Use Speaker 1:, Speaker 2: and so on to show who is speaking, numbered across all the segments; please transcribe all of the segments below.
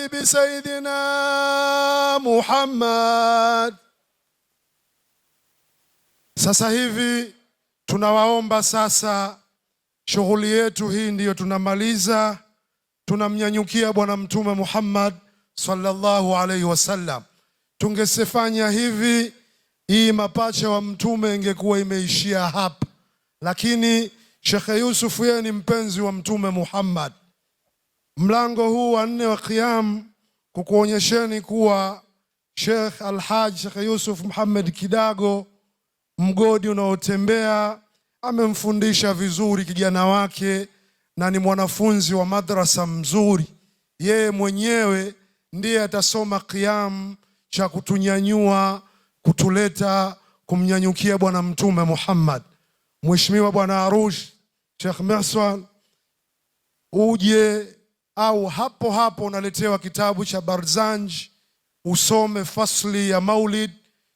Speaker 1: بسيدنا Muhammad. Sasa hivi tunawaomba sasa, shughuli yetu hii ndiyo tunamaliza, tunamnyanyukia Bwana Mtume Muhammad sallallahu alaihi wasallam. Tungesefanya hivi, hii mapacha wa Mtume ingekuwa imeishia hapa, lakini Sheikh Yusuf yeye ni mpenzi wa Mtume Muhammad. Mlango huu wa 4 wa Qiyam kukuonyesheni kuwa Sheikh Alhaj Sheikh Yusuf Muhammad Kidago, mgodi unaotembea, amemfundisha vizuri kijana wake na ni mwanafunzi wa madrasa mzuri. Yeye mwenyewe ndiye atasoma Qiyam cha kutunyanyua, kutuleta kumnyanyukia Bwana Mtume Muhammad. Mheshimiwa Bwana Arush Sheikh Meswan, uje au hapo hapo unaletewa kitabu cha Barzanj, usome fasli ya Maulid,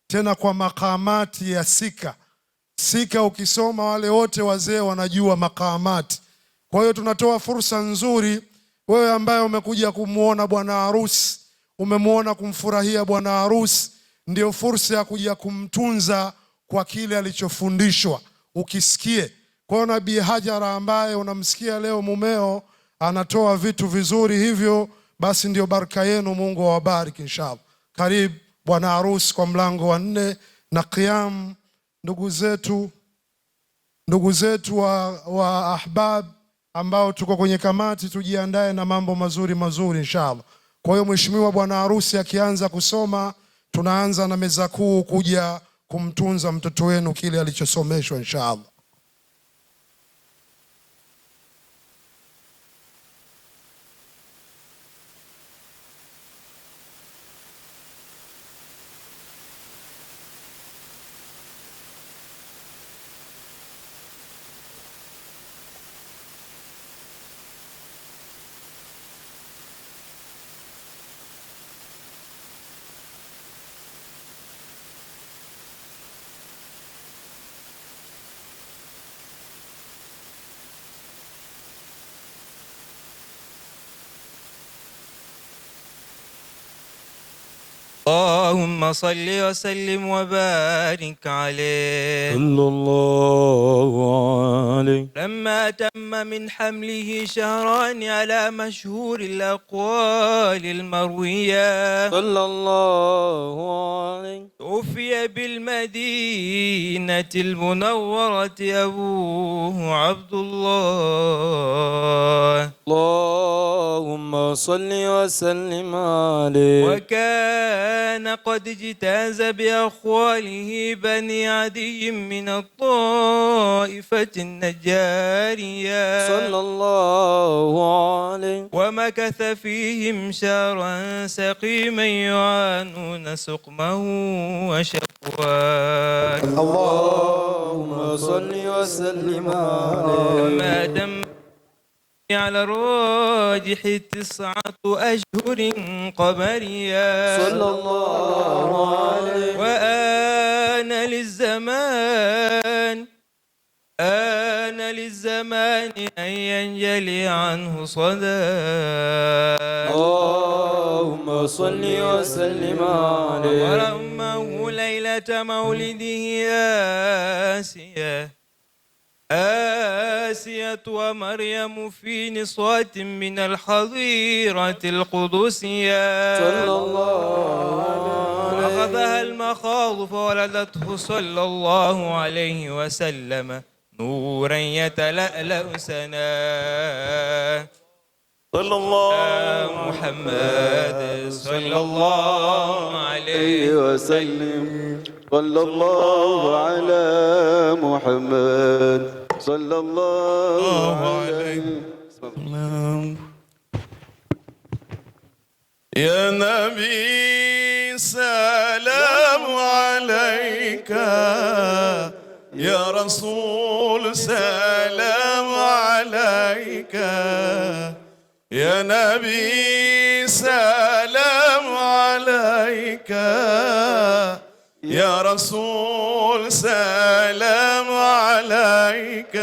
Speaker 1: tena kwa makamati ya Sika. Sika ukisoma wale wote wazee wanajua makamati. Kwa hiyo tunatoa fursa nzuri, wewe ambaye umekuja kumuona bwana harusi, umemuona kumfurahia bwana harusi, ndio fursa ya kuja kumtunza kwa kile alichofundishwa, ukisikie. Kwa hiyo Nabii Hajara ambaye unamsikia leo mumeo anatoa vitu vizuri hivyo, basi ndio baraka yenu, Mungu awabariki inshallah. Karibu bwana harusi kwa mlango wa 4 na Qiyam. Ndugu zetu wa ahbab ambao tuko kwenye kamati, tujiandae na mambo mazuri mazuri inshallah. Kwa hiyo mheshimiwa bwana harusi akianza kusoma, tunaanza na meza kuu kuja kumtunza mtoto wenu kile alichosomeshwa inshallah.
Speaker 2: اللهم صل وسلم وبارك عليه
Speaker 3: صلى الله عليه.
Speaker 2: لما تم من حمله شهران على مشهور الأقوال المروية
Speaker 3: صلى الله عليه.
Speaker 2: توفي بالمدينة المنورة أبوه عبد الله.
Speaker 3: اللهم صل وسلم عليه.
Speaker 2: وكان قد اجتاز بأخواله بني عدي من الطائفة النجارية
Speaker 3: صلى الله عليه.
Speaker 2: ومكث فيهم شهرا سقيما يعانون سقمه وشقواه.
Speaker 3: اللهم صل وسلم عليه.
Speaker 2: ما دم على الراجح 9 أشهر قمريا.
Speaker 3: صلى الله عليه.
Speaker 2: وآن للزمان أن ينجلي عنه صدى.
Speaker 3: اللهم صل وسلم عليه.
Speaker 2: ورمه ليلة مولده آسية ومريم في نصوة من الحظيرة القدسية.
Speaker 3: صلى الله عليه.
Speaker 2: أخذها المخاض فولدته صلى الله عليه وسلم نورا يتلألأ سنا.
Speaker 3: صلى الله
Speaker 2: محمد صلى الله عليه
Speaker 3: وسلم. صلى الله على محمد صلى الله عليه وسلم.
Speaker 4: يا نبي سلام عليك، يا رسول سلام عليك، يا نبي سلام عليك، يا رسول سلام عليك،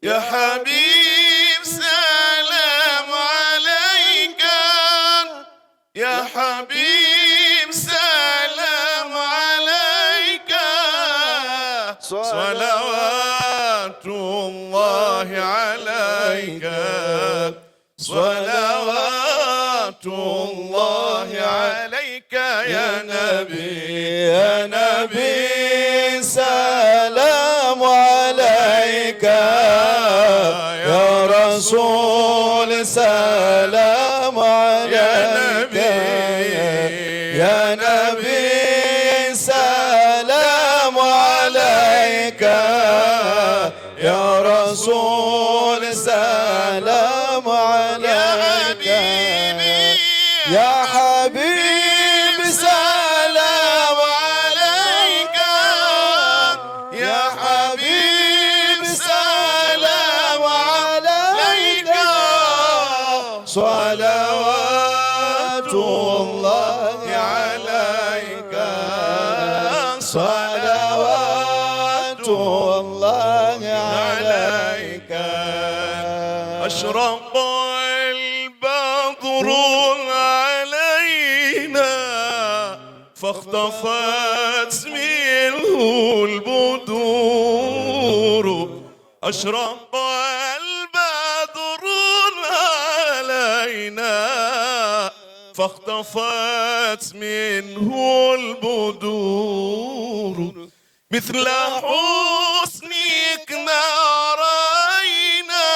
Speaker 4: يا حبيب سلام عليك، حبيب سلام عليك صلوات الله عليك صلوات الله عليك يا نبي
Speaker 3: سلام عليك يا رسول سلام عليك يا نبي سلام عليك يا رسول سلام عليك يا حبيب سلام عليك يا حبيب سلام عليك صلوات الله عليك صلوات الله عليك
Speaker 4: أشرق البدر علينا فاختفت منه البدور أشرق البدر علينا فاختفت منه البدور مثل حسنك ما رأينا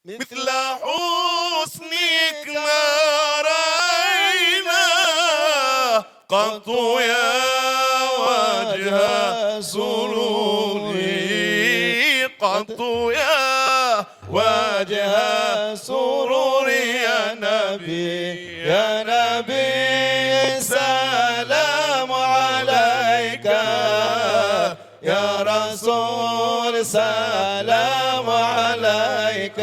Speaker 4: مثل حسنك ما رأينا قط يا وجه سروري قط يا وجه سروري يا نبي سلام عليك يا رسول سلام عليك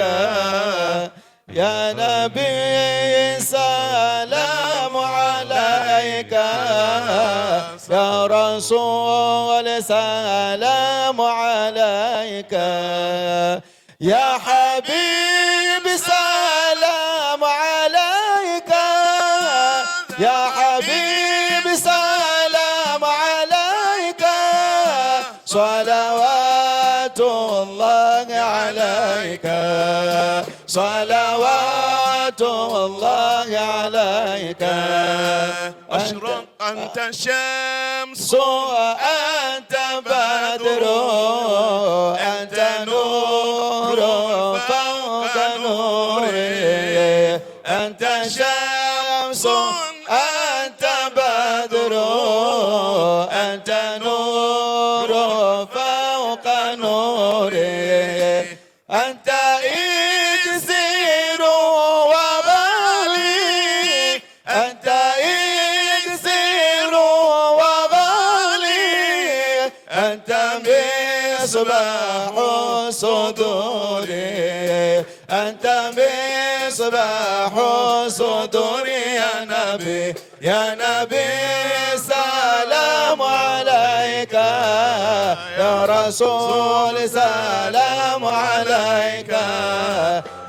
Speaker 4: يا نبي سلام عليك يا رسول سلام عليك يا حبيب سلام عليك يا حبيب سلام عليك صلوات الله عليك صلوات الله عليك أشرق أنت شمس
Speaker 3: أنت بدر أنت نور فوق نوري أنت شمس أنت بدر أنت نور فوق نوري أنت إكسير وغالي أنت إكسير وغالي أنت مصباح صدوري أنت مصباح صدوري يا نبي سلام عليك يا رسول سلام عليك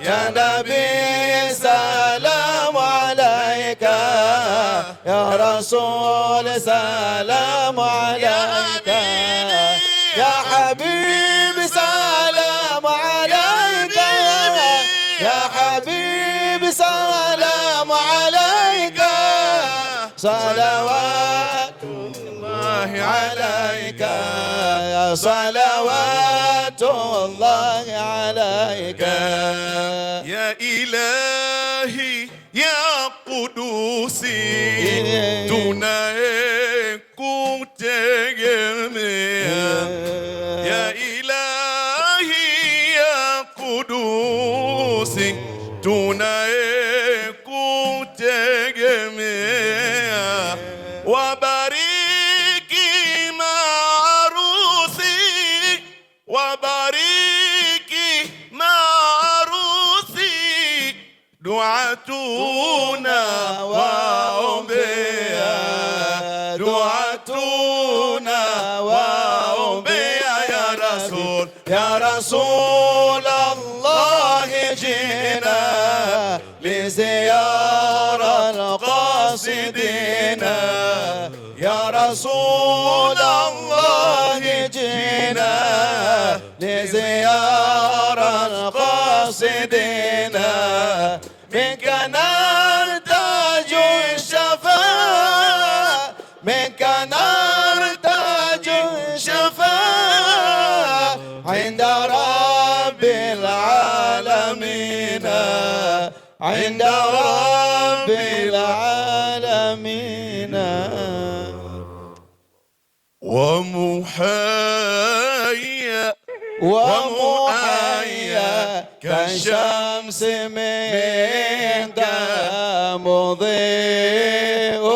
Speaker 3: يا نبي سلام عليك يا رسول سلام عليك يا حبيب سلام عليك يا حبيب سلام عليك صلوات الله عليك يا صلوات الله عليك
Speaker 4: يا إلهي يا قدوسي tunaekutegemea ya ilahi ya kudusi tunaekutegemea wabariki maarusi wabariki maarusi duatuna waombea duatuna waombea ya Rasul Allah jina لزيارة
Speaker 3: قاصدنا يا رسول الله جينا لزيارة قاصدنا منك نرتاج الشفاء منك نرتاج الشفاء عند رب العالمين عند رب العالمين
Speaker 4: ومحيا
Speaker 3: كالشمس من مضيء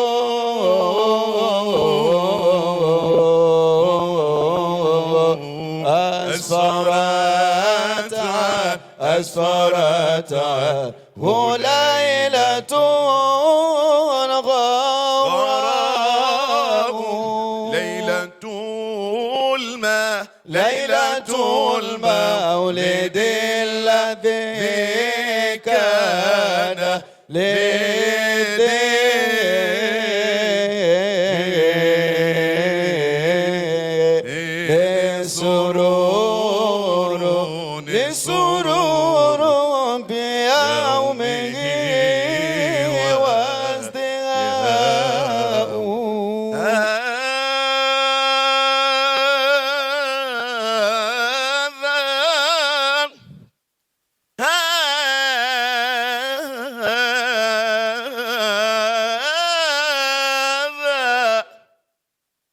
Speaker 3: أسفرت وليلة غراء ليلة المولد الذي كان للسرور بيومه وازدهاء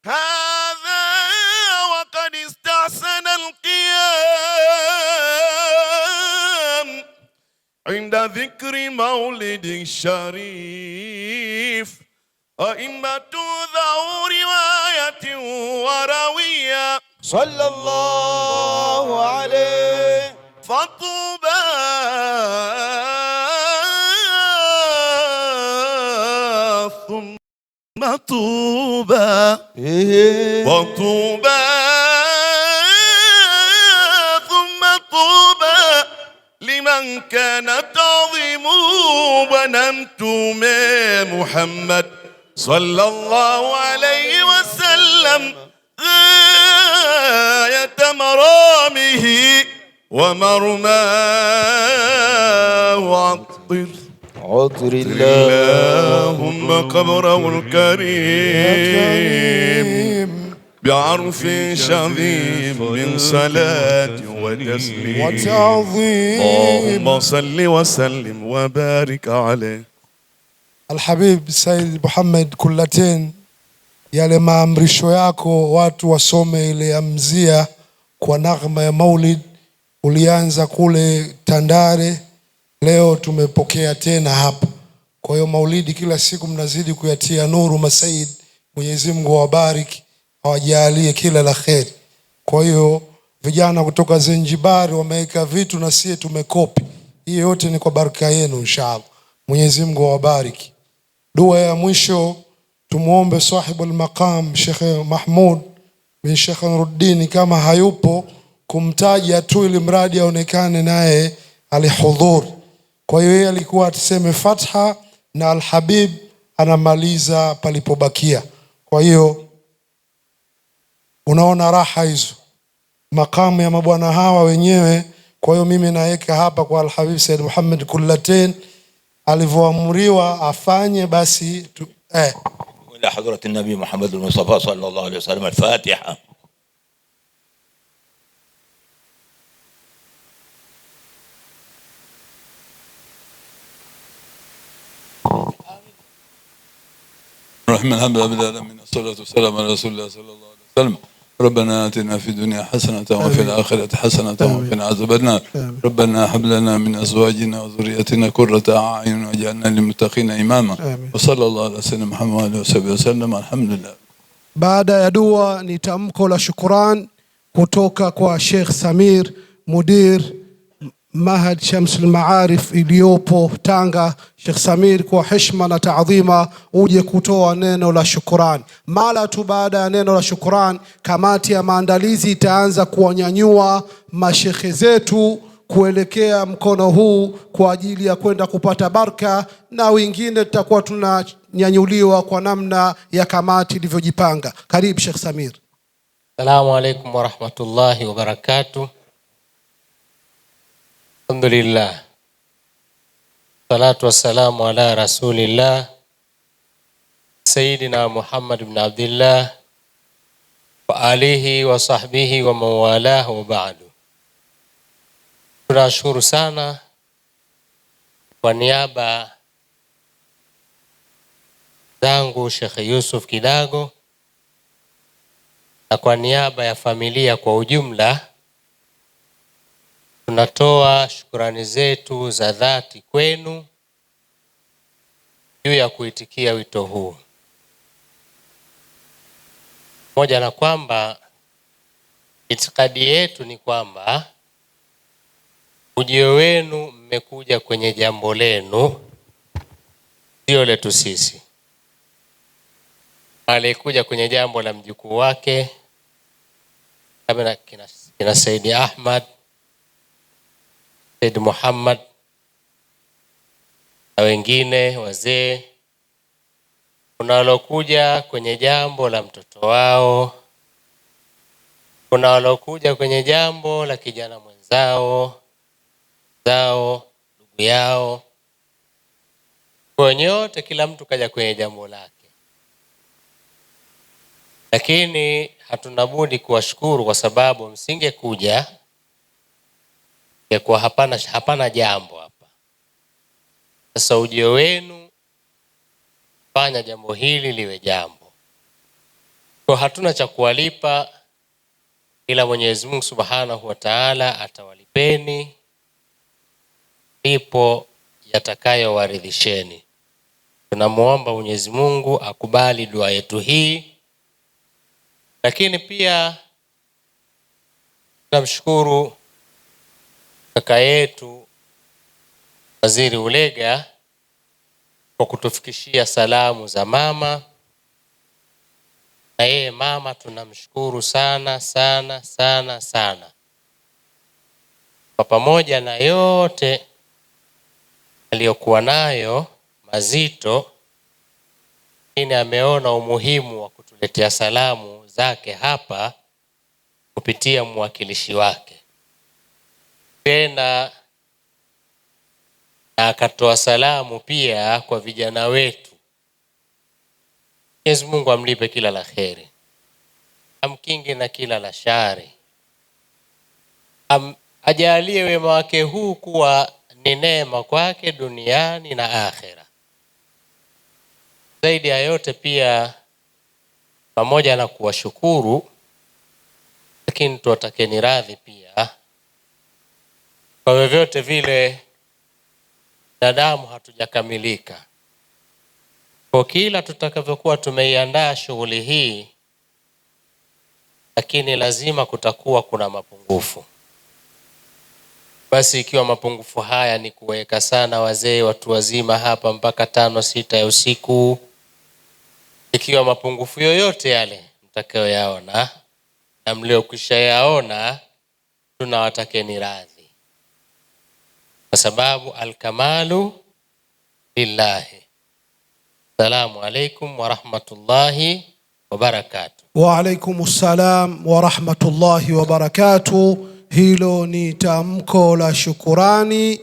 Speaker 4: هذا وقد استحسن القيام عند ذكر مولد الشريف أئمة ذو رواية وروية
Speaker 3: صلى الله عليه
Speaker 4: فطوبى ثم طوبى وطوبى ثم طوبى لمن كانت تعظيمه ونمتم محمد صلى الله عليه وسلم غاية مرامه ومرماه
Speaker 3: عطر
Speaker 4: اللهم قبره الكريم بعرف شظيم من صلاة وتسليم
Speaker 1: وتعظيم
Speaker 4: اللهم صل وسلم وبارك عليه.
Speaker 1: Alhabib Said Muhammad Kullaten, yale maamrisho yako watu wasome ile amzia kwa naghma ya Maulid ulianza kule Tandare, leo tumepokea tena hapa. Kwa hiyo Maulidi kila siku mnazidi kuyatia nuru Masaid, Mwenyezi Mungu awabariki, awajalie kila la kheri. Kwa hiyo vijana kutoka Zanzibar wameweka vitu na sisi tumekopi. Hii yote ni kwa baraka yenu inshallah. Mwenyezi Mungu awabariki. Dua ya mwisho tumuombe sahibul maqam Sheikh Mahmud bin Sheikh Nuruddin, kama hayupo kumtaja tu ili mradi aonekane naye alihudhur. Kwa hiyo yeye alikuwa atuseme Fatha na Alhabib anamaliza palipobakia. Kwa hiyo unaona raha hizo makamu ya mabwana hawa wenyewe. Kwa hiyo mimi naweka hapa kwa Alhabib Said Muhammad Kullaten alivyoamriwa afanye basi
Speaker 5: إلى حضرة النبي محمد المصطفى صلى الله عليه وسلم الفاتحة.
Speaker 6: الرحمن الحمد لله رب العالمين الصلاة والسلام على رسول الله صلى الله عليه وسلم. ربنا آتنا في الدنيا حسنة وفي الآخرة حسنة وقنا عذاب النار. ربنا هب لنا من أزواجنا وذريتنا قرة أعين واجعلنا للمتقين إماما. وصلى الله على سيدنا محمد وصحبه وسلم. الحمد لله.
Speaker 7: Baada ya dua ni tamko la shukuran kutoka kwa Sheikh Samir, mudir Mahad Shamsul Maarif iliyopo Tanga. Sheikh Samir, kwa heshima na taadhima uje kutoa neno la shukuran. Mara tu baada ya neno la shukuran, kamati ya maandalizi itaanza kuwanyanyua mashekhe zetu kuelekea mkono huu kwa ajili ya kwenda kupata baraka, na wengine tutakuwa linanyanyuliwa kwa namna ya kamati ilivyojipanga. Karibu Sheikh Samir.
Speaker 8: Assalamu alaikum wa rahmatullahi wa barakatuh. Alhamdulillah. Salatu wassalamu ala rasulillah Sayyidina Muhammad ibn Abdullah wa alihi wa sahbihi wa mawalah wa ba'du. Tunashukuru sana kwa niaba zangu Sheikh Yusuf Kidago na kwa niaba ya familia kwa ujumla, tunatoa shukrani zetu za dhati kwenu juu ya kuitikia wito huu. Moja na kwamba itikadi yetu ni kwamba ujio wenu mmekuja kwenye jambo lenu, sio letu sisi. Alikuja kwenye jambo la mjukuu wake kama kina Said Ahmad, Said Muhammad na wengine wazee. Kuna walokuja kwenye jambo la mtoto wao, kuna walokuja kwenye jambo la kijana mwenzao, ndugu yao. Kwa nyote kila mtu kaja kwenye jambo lake. Lakini hatuna budi kuwashukuru kwa sababu msingekuja kwa hapana jambo hapa. Sasa ujio wenu fanya jambo hili liwe jambo. Kwa hatuna cha kuwalipa ila Mwenyezi Mungu Subhanahu wa Ta'ala atawalipeni ipo yatakayowaridhisheni. Tunamuomba Mwenyezi Mungu akubali dua yetu hii. Lakini pia tunamshukuru kaka yetu Waziri Ulega kwa kutufikishia salamu za mama. Na yeye mama tunamshukuru sana sana sana sana. Kwa pamoja na yote aliyokuwa nayo mazito, lakini ameona umuhimu wa kutuletea salamu zake hapa kupitia mwakilishi wake. Tena na akatoa salamu pia kwa vijana wetu. Mwenyezi Mungu amlipe kila la kheri, amkinge na kila la shari, ajalie wema wake huu kuwa ni neema kwake duniani na akhera. Zaidi ya yote pia, pamoja na kuwashukuru, lakini tuwatakeni radhi pia. Kwa vyovyote vile binadamu hatujakamilika. Kwa kila tutakavyokuwa tumeiandaa shughuli hii, lakini lazima kutakuwa kuna mapungufu. Basi ikiwa mapungufu haya ni kuweka sana wazee watu wazima hapa mpaka 5-6 ya usiku, ikiwa mapungufu yoyote yale mtakayoyaona na mliokwisha yaona, tunawatakeni radhi. Kwa sababu al-kamalu lillahi. Assalamu alaikum wa rahmatullahi wa barakatuh.
Speaker 7: Wa alaikumus salam wa rahmatullahi wa barakatuh. Hilo ni tamko la shukurani